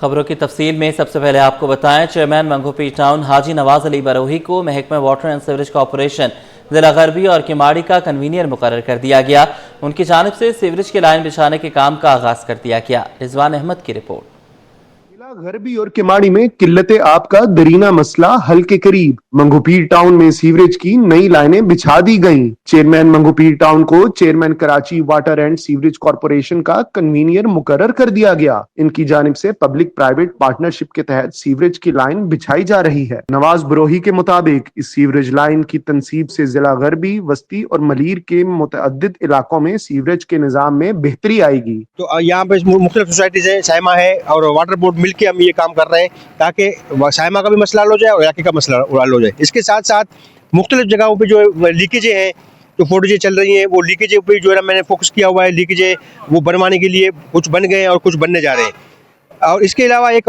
خبروں کی تفصیل میں سب سے پہلے آپ کو بتائیں چیئرمین منگوپی ٹاؤن حاجی نواز علی بروہی کو محکمہ واٹر اینڈ سیوریج کارپوریشن ضلع غربی اور کماڑی کا کنوینئر مقرر کر دیا گیا۔ ان کی جانب سے سیوریج کی لائن بچھانے کے کام کا آغاز کر دیا گیا۔ رضوان احمد کی رپورٹ۔ ضلع غربی اور کماڑی میں قلت آب کا درینہ مسئلہ حل کے قریب۔ منگوپیر ٹاؤن میں سیوریج کی نئی لائنیں بچھا دی گئیں۔ چیئرمین منگوپیر ٹاؤن کو chairman Karachi water and sewerage corporation کا کنوینئر مقرر کر دیا گیا۔ ان کی جانب سے پبلک پرائیویٹ پارٹنرشپ کے تحت سیوریج کی لائن بچھائی جا رہی ہے۔ نواز بروہی کے مطابق اس سیوریج لائن کی تنصیب سے ضلع غربی، وسطی اور ملیر کے متعدد علاقوں میں سیوریج کے نظام میں بہتری آئے گی۔ تو یہاں پہ مختلف سوسائٹیز ہیں، سائمہ ہے اور واٹر بورڈ مل کے ہم یہ کام کر رہے ہیں تاکہ سائمہ کا بھی مسئلہ حل ہو جائے اور علاقے کا مسئلہ حل ہو جائے۔ اس کے ساتھ ساتھ مختلف جگہوں پہ جو لیکیجیں ہیں، جو فوٹیجیں چل رہی ہیں، وہ لیکیجیں پہ جو ہے میں نے فوکس کیا ہوا ہے۔ لیکیجیں وہ بنوانے کے لیے کچھ بن گئے ہیں اور کچھ بننے جا رہے ہیں۔ اور اس کے علاوہ ایک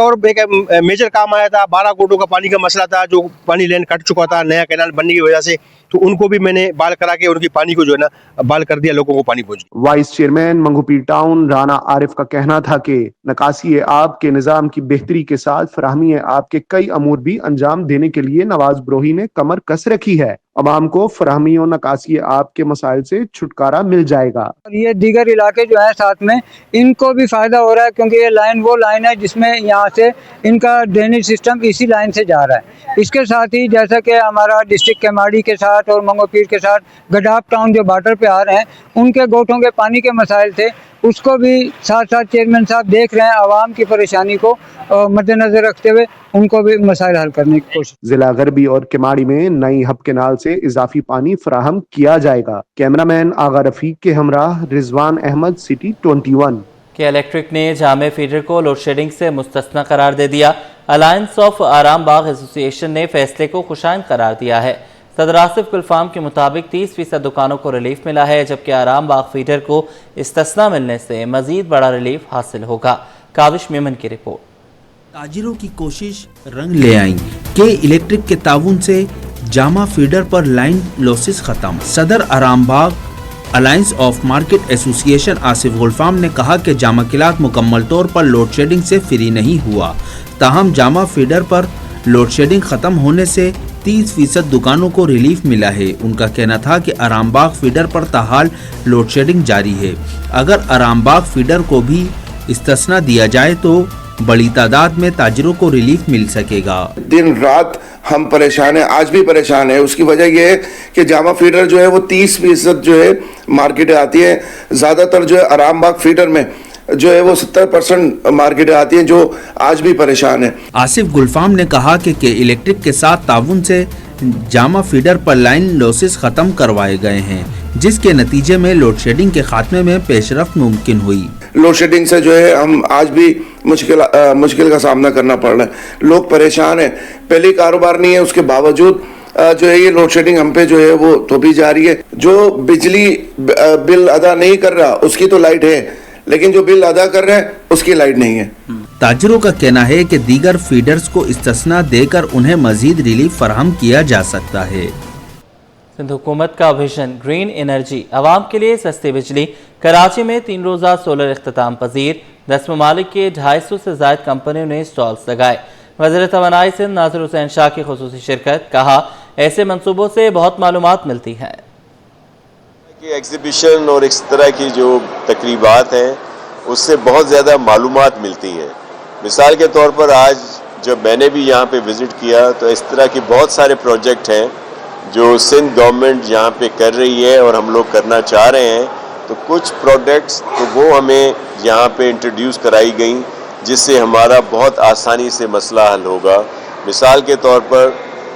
میجر کام آیا تھا، 12 کوٹوں کا پانی کا مسئلہ تھا، جو پانی لین کٹ چکا تھا نیا کینال بننے کی وجہ سے، تو ان کو بھی میں نے بحال کرا کے ان کی پانی کو جو ہے نا بحال کر دیا، لوگوں کو پانی پہنچ گیا۔ وائس چیئرمین منگوپیر ٹاؤن رانا عارف کا کہنا تھا کہ نکاسی آب کے نظام کی بہتری کے ساتھ فراہمی آب کے کئی امور بھی انجام دینے کے لیے نواز بروہی نے کمر کس رکھی ہے۔ عوام کو فراہمی اور نکاسی آب کے مسائل سے چھٹکارا مل جائے گا۔ یہ دیگر علاقے جو ہیں ساتھ میں، ان کو بھی فائدہ ہو رہا ہے کیونکہ یہ لائن وہ لائن ہے جس میں یہاں سے ان کا ڈرینیج سسٹم اسی لائن سے جا رہا ہے۔ اس کے ساتھ ہی جیسا کہ ہمارا ڈسٹرکٹ کیماڑی کے ساتھ اور منگوپیر کے ساتھ گڈاپ ٹاؤن جو بارڈر پہ آ رہے ہیں، ان کے گوٹوں کے پانی کے مسائل تھے، اس کو بھی ساتھ ساتھ چیئرمین صاحب دیکھ رہے ہیں۔ عوام کی پریشانی کو مد نظر رکھتے ہوئے ان کو بھی مسائل حل کرنے کی کوشش۔ ضلع غربی اور کماڑی میں نئی ہب کینال سے اضافی پانی فراہم کیا جائے گا۔ کیمرامین آغا رفیق کے ہمراہ رضوان احمد، سٹی 21۔ کے الیکٹرک نے جامع فیڈر کو لوڈ شیڈنگ سے مستثنی قرار دے دیا۔ الائنس آف آرام باغ ایسوسی ایشن نے فیصلے کو خوشائند قرار دیا ہے۔ صدر آصف گلفام کے مطابق 30% دکانوں کو ریلیف ملا ہے، جبکہ آرام باغ فیڈر کو استثناء ملنے سے مزید بڑا ریلیف حاصل ہوگا۔ کاوش میمن کی رپورٹ۔ تاجروں کی کوشش رنگ لے آئیں کہ الیکٹرک کے تعاون سے جامع فیڈر پر لائن لوسز ختم۔ صدر آرام باغ الائنس آف مارکیٹ ایسوسی ایشن آصف گلفام نے کہا کہ جامع قلعت مکمل طور پر لوڈ شیڈنگ سے فری نہیں ہوا، تاہم جامع فیڈر پر لوڈ شیڈنگ ختم ہونے سے 30% دکانوں کو ریلیف ملا ہے۔ ان کا کہنا تھا کہ آرام باغ فیڈر پر تاحال لوڈ شیڈنگ جاری ہے۔ اگر آرام باغ فیڈر کو بھی استثناء دیا جائے تو بڑی تعداد میں تاجروں کو ریلیف مل سکے گا۔ دن رات ہم پریشان ہیں، آج بھی پریشان ہیں۔ اس کی وجہ یہ ہے کہ جامع فیڈر جو ہے وہ 30% جو ہے مارکیٹیں آتی ہیں، زیادہ تر جو ہے آرام باغ فیڈر میں جو ہے وہ 70% مارکیٹیں آتی ہیں، جو آج بھی پریشان ہیں۔ آصف گلفام نے کہا کہ الیکٹرک کے ساتھ تعاون سے جامع فیڈر پر لائن لوسز ختم کروائے گئے ہیں، جس کے نتیجے میں لوڈ شیڈنگ کے خاتمے میں پیش رفت ممکن ہوئی۔ لوڈ شیڈنگ سے جو ہے ہم آج بھی مشکل کا سامنا کرنا پڑ رہا ہے، لوگ پریشان ہیں۔ پہلی کاروبار نہیں ہے، اس کے باوجود جو ہے یہ لوڈ شیڈنگ ہم پہ جو ہے وہ تھوپی جا رہی ہے۔ جو بجلی بل ادا نہیں کر رہا اس کی تو لائٹ ہے، لیکن جو بل ادا کر رہے ہیں اس کی لائٹ نہیں ہے۔ تاجروں کا کہنا ہے کہ دیگر فیڈرز کو استثناء دے کر انہیں مزید ریلیف فراہم کیا جا سکتا ہے۔ سندھ حکومت کا ویژن گرین انرجی، عوام کے لیے سستی بجلی۔ کراچی میں 3 روزہ سولر اختتام پذیر، 10 ممالک کے 250 سے زائد کمپنیوں نے سٹالز لگائے۔ وزیر توانائی سندھ ناصر حسین شاہ کی خصوصی شرکت، کہا ایسے منصوبوں سے بہت معلومات ملتی ہیں۔ ایگزیبیشن اور اس طرح کی جو تقریبات ہیں اس سے بہت زیادہ معلومات ملتی ہیں۔ مثال کے طور پر آج جب میں نے بھی یہاں پہ وزٹ کیا تو اس طرح کے بہت سارے پروجیکٹ ہیں جو سندھ گورنمنٹ یہاں پہ کر رہی ہے اور ہم لوگ کرنا چاہ رہے ہیں، تو کچھ پروڈکٹس تو وہ ہمیں یہاں پہ انٹروڈیوس کرائی گئیں جس سے ہمارا بہت آسانی سے مسئلہ حل ہوگا۔ مثال کے طور پر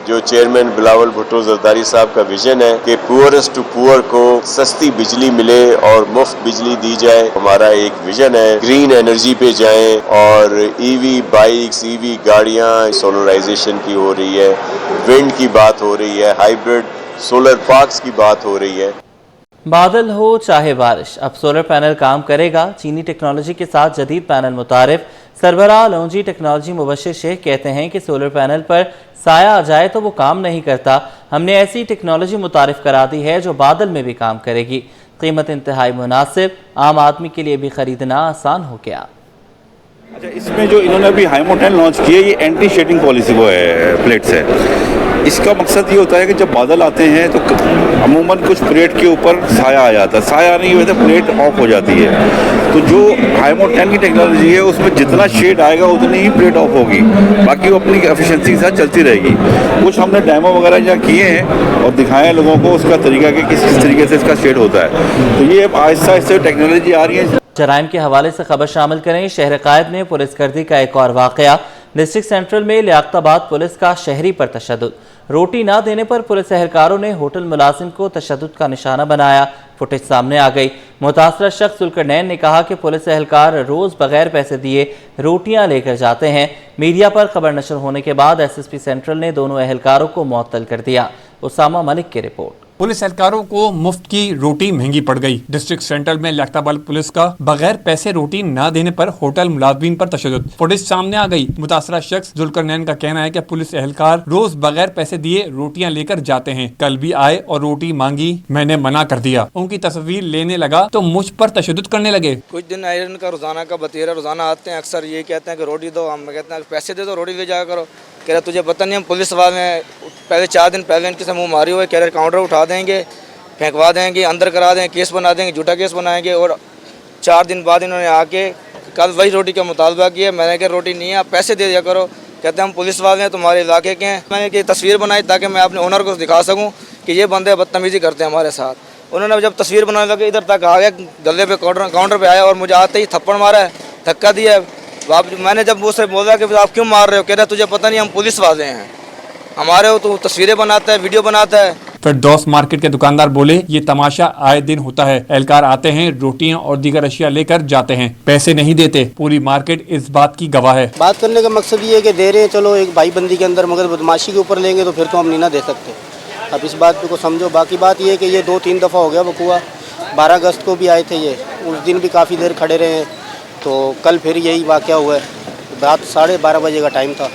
جو چیئرمین بلاول بھٹو زرداری صاحب کا ویژن ہے کہ پورسٹ ٹو پور کو سستی بجلی ملے اور مفت بجلی دی جائے، ہمارا ایک ویژن ہے۔ گرین انرجی پہ جائیں اور ای وی بائکس، ای وی گاڑیاں، سولرائزیشن کی ہو رہی ہے، ونڈ کی بات ہو رہی ہے، ہائیبرڈ سولر پارکس کی بات ہو رہی ہے۔ بادل ہو چاہے بارش، اب سولر پینل کام کرے گا۔ چینی ٹیکنالوجی کے ساتھ جدید پینل متعارف سربراہ لونجی ٹیکنالوجی مبشر شیخ کہتے ہیں کہ سولر پینل پر سایہ آ جائے تو وہ کام نہیں کرتا، ہم نے ایسی ٹیکنالوجی متعارف کرا دی ہے جو بادل میں بھی کام کرے گی۔ قیمت انتہائی مناسب، عام آدمی کے لیے بھی خریدنا آسان ہو گیا۔ اچھا، اس میں جو انہوں نے ابھی ہائمو 10 لانچ کی ہے، یہ اینٹی شیڈنگ پالیسی وہ ہے پلیٹ سے. اس کا مقصد یہ ہوتا ہے کہ جب بادل آتے ہیں تو عموماً کچھ پلیٹ کے اوپر سایہ آ جاتا ہے، سایہ آنے کی وجہ سے پلیٹ آف ہو جاتی ہے. تو جو ہائمو 10 کی ٹیکنالوجی ہے اس میں جتنا شیڈ آئے گا اتنی ہی پلیٹ آف ہوگی، باقی وہ اپنی ایفیشنسی کے ساتھ چلتی رہے گی. کچھ ہم نے ڈیمو وغیرہ یہاں کیے ہیں اور دکھائے ہیں لوگوں کو اس کا طریقہ کہ کس طریقے سے اس کا شیڈ ہوتا ہے. تو یہ آہستہ آہستہ ٹیکنالوجی آ رہی ہے. جرائم کے حوالے سے خبر شامل کریں. شہر قائد میں پولیس گردی کا ایک اور واقعہ. ڈسٹرکٹ سینٹرل میں لیاقت آباد پولیس کا شہری پر تشدد. روٹی نہ دینے پر پولیس اہلکاروں نے ہوٹل ملازم کو تشدد کا نشانہ بنایا. فوٹیج سامنے آ گئی. متاثرہ شخص ذوالقرنین نے کہا کہ پولیس اہلکار روز بغیر پیسے دیے روٹیاں لے کر جاتے ہیں. میڈیا پر خبر نشر ہونے کے بعد ایس ایس پی سینٹرل نے دونوں اہلکاروں کو معطل کر دیا. اسامہ ملک کی رپورٹ. پولیس اہلکاروں کو مفت کی روٹی مہنگی پڑ گئی. ڈسٹرکٹ سینٹرل میں لیاقت آباد پولیس کا بغیر پیسے روٹی نہ دینے پر ہوٹل ملازمین پر تشدد. فوٹیج سامنے آ گئی. متاثرہ شخص ذوالقرنین کا کہنا ہے کہ پولیس اہلکار روز بغیر پیسے دیے روٹیاں لے کر جاتے ہیں. کل بھی آئے اور روٹی مانگی، میں نے منع کر دیا. ان کی تصویر لینے لگا تو مجھ پر تشدد کرنے لگے. کچھ دن آئرن کا روزانہ کا بتیرا روزانہ آتے ہیں، اکثر یہ کہتے ہیں کہ روٹی دو. ہم کہتے ہیں پیسے دے دو، روٹی لے جایا کرو. کہہ رہے تجھے پتہ نہیں ہم پولیس والے ہیں. پہلے 4 دن پہلے ان کے سے منہ ماری ہوئے. کہہ رہے کاؤنٹر اٹھا دیں گے، پھینکوا دیں گے، اندر کرا دیں گے، کیس بنا دیں گے، جھوٹا کیس بنائیں گے. اور 4 دن بعد انہوں نے آ کے کل وہی روٹی کا مطالبہ کیا. میں نے کہا روٹی نہیں ہے، آپ پیسے دے دیا کرو. کہتے ہیں ہم پولیس والے ہیں، تمہارے علاقے کے ہیں. میں نے کہ تصویر بنائی تاکہ میں اپنے اونر کو دکھا سکوں کہ یہ بندے بدتمیزی کرتے ہیں ہمارے ساتھ. انہوں نے جب تصویر بنانے لگے ادھر تک آ گیا، گلے پہ کاؤنٹر پہ آیا اور مجھے آتے ہی تھپڑ مارا ہے، دھکا دیا ہے. میں نے جب اسے بولا کہ آپ کیوں مار رہے ہو، کہہ رہا تجھے پتہ نہیں ہم پولیس والے ہیں، ہمارے ہو تو تصویریں بناتا ہے، ویڈیو بناتا ہے. فردوس مارکیٹ کے دکاندار بولے یہ تماشا آئے دن ہوتا ہے. اہلکار آتے ہیں، روٹیاں اور دیگر اشیاء لے کر جاتے ہیں، پیسے نہیں دیتے. پوری مارکیٹ اس بات کی گواہ ہے. بات کرنے کا مقصد یہ ہے کہ دے رہے ہیں چلو ایک بھائی بندی کے اندر، مگر بدماشی کے اوپر لیں گے تو پھر تو ہم نہیں نہ دے سکتے. اب اس بات کو سمجھو. باقی بات یہ ہے کہ یہ 2-3 دفعہ ہو گیا وقوع. 12 اگست کو بھی آئے تھے یہ، اس دن بھی کافی دیر کھڑے رہے ہیں. تو کل پھر یہی واقعہ ہوا ہے. رات 12:30 بجے کا ٹائم تھا.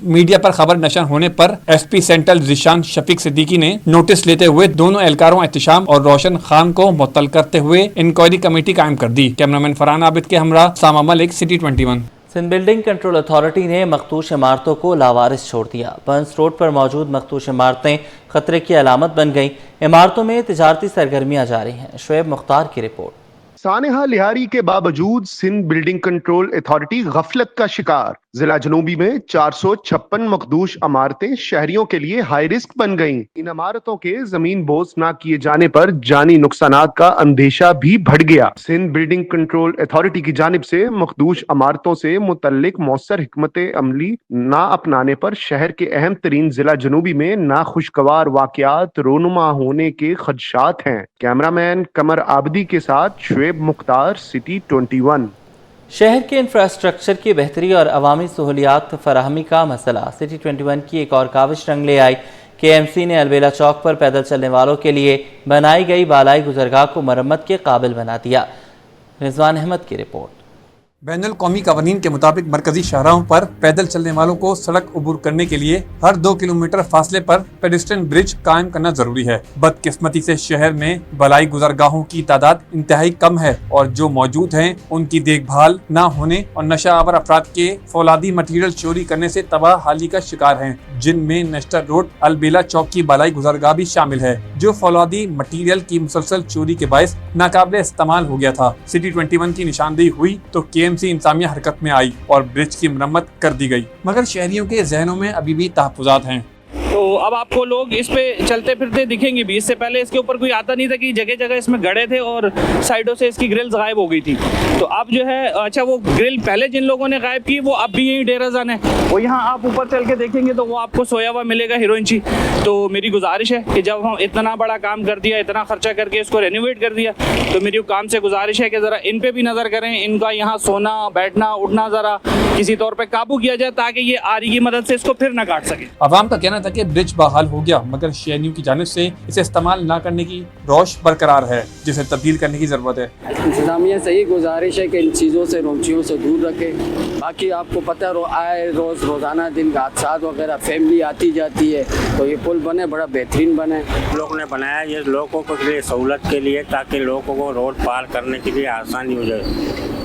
میڈیا پر خبر نشر ہونے پر ایس پی سینٹرل ذیشان شفیق صدیقی نے نوٹس لیتے ہوئے دونوں اہلکاروں احتشام اور روشن خان کو معطل کرتے ہوئے انکوائری کمیٹی قائم کر دی. کیمرامین فرحان عابد کے ہمراہ Usama Malik, city 21. Sindh building control authority نے مخدوش عمارتوں کو لاوارث چھوڑ دیا. بنس روڈ پر موجود مخدوش عمارتیں خطرے کی علامت بن گئیں. عمارتوں میں تجارتی سرگرمیاں جاری ہیں. شعیب مختار کی رپورٹ. سانحہ لہاری کے باوجود سندھ بلڈنگ کنٹرول اتھارٹی غفلت کا شکار. ضلع جنوبی میں 456 مخدوش عمارتیں شہریوں کے لیے ہائی رسک بن گئیں. ان عمارتوں کے زمین بوس نہ کیے جانے پر جانی نقصانات کا اندیشہ بھی بڑھ گیا. سندھ بلڈنگ کنٹرول اتھارٹی کی جانب سے مخدوش عمارتوں سے متعلق مؤثر حکمت عملی نہ اپنانے پر شہر کے اہم ترین ضلع جنوبی میں ناخوشگوار واقعات رونما ہونے کے خدشات ہیں. کیمرامین قمر عابدی کے ساتھ شعیب مختار، سٹی 21. شہر کے انفراسٹرکچر کی بہتری اور عوامی سہولیات فراہمی کا مسئلہ. سٹی 21 کی ایک اور کاوش رنگ لے آئی. کے ایم سی نے البیلا چوک پر پیدل چلنے والوں کے لیے بنائی گئی بالائی گزرگاہ کو مرمت کے قابل بنا دیا. رضوان احمد کی رپورٹ. بین الاقوامی قوانین کے مطابق مرکزی شاہراہوں پر پیدل چلنے والوں کو سڑک عبور کرنے کے لیے ہر 2 کلومیٹر فاصلے پر پیڈسٹرین برج قائم کرنا ضروری ہے. بدقسمتی سے شہر میں بالائی گزرگاہوں کی تعداد انتہائی کم ہے اور جو موجود ہیں ان کی دیکھ بھال نہ ہونے اور نشہ آور افراد کے فولادی مٹیریل چوری کرنے سے تباہ حالی کا شکار ہیں، جن میں نیشنل روڈ البیلا چوک کی بالائی گزرگاہ بھی شامل ہے، جو فولادی مٹیریل کی مسلسل چوری کے باعث ناقابل استعمال ہو گیا تھا. سٹی 21 کی نشاندہی ہوئی تو کے ایم سی انتظامیہ حرکت میں آئی اور برج کی مرمت کر دی گئی، مگر شہریوں کے ذہنوں میں ابھی بھی تحفظات ہیں. تو اب آپ کو لوگ اس پہ چلتے پھرتے دکھیں گے بھی. اس سے پہلے اس کے اوپر کوئی آتا نہیں تھا کہ جگہ جگہ اس میں گڑے تھے اور سائڈوں سے اس کی گرلز غائب ہو گئی تھی. تو اب جو ہے اچھا وہ گرل پہلے جن لوگوں نے غائب کی وہ اب بھی یہیں ڈیرہ زن ہے. وہ یہاں آپ اوپر چل کے دیکھیں گے تو وہ آپ کو سویا ہوا ملے گا ہیروئنچی. تو میری گزارش ہے کہ جب ہم اتنا بڑا کام کر دیا، اتنا خرچہ کر کے اس کو رینوویٹ کر دیا، تو میری کام سے گزارش ہے کہ ذرا ان پہ بھی نظر کریں. ان کا یہاں سونا بیٹھنا اٹھنا ذرا کسی طور پہ قابو کیا جائے تاکہ یہ آری کی مدد سے اس کو پھر نہ کاٹ سکے. عوام کا کہنا تھا کہ برج بحال ہو گیا، مگر شہریوں کی جانب سے اسے استعمال نہ کرنے کی روش برقرار ہے، جسے تبدیل کرنے کی ضرورت ہے. انتظامیہ سے یہ گزارش ہے کہ ان چیزوں سے روچیوں سے دور رکھے. باقی آپ کو پتہ ہے روزانہ دن حادثات وغیرہ فیملی آتی جاتی ہے، تو یہ پل بنے بڑا بہترین بنے. لوگوں نے بنایا یہ لوگوں کے لیے سہولت کے لیے، تاکہ لوگوں کو روڈ پار کرنے کے لیے آسانی ہو جائے.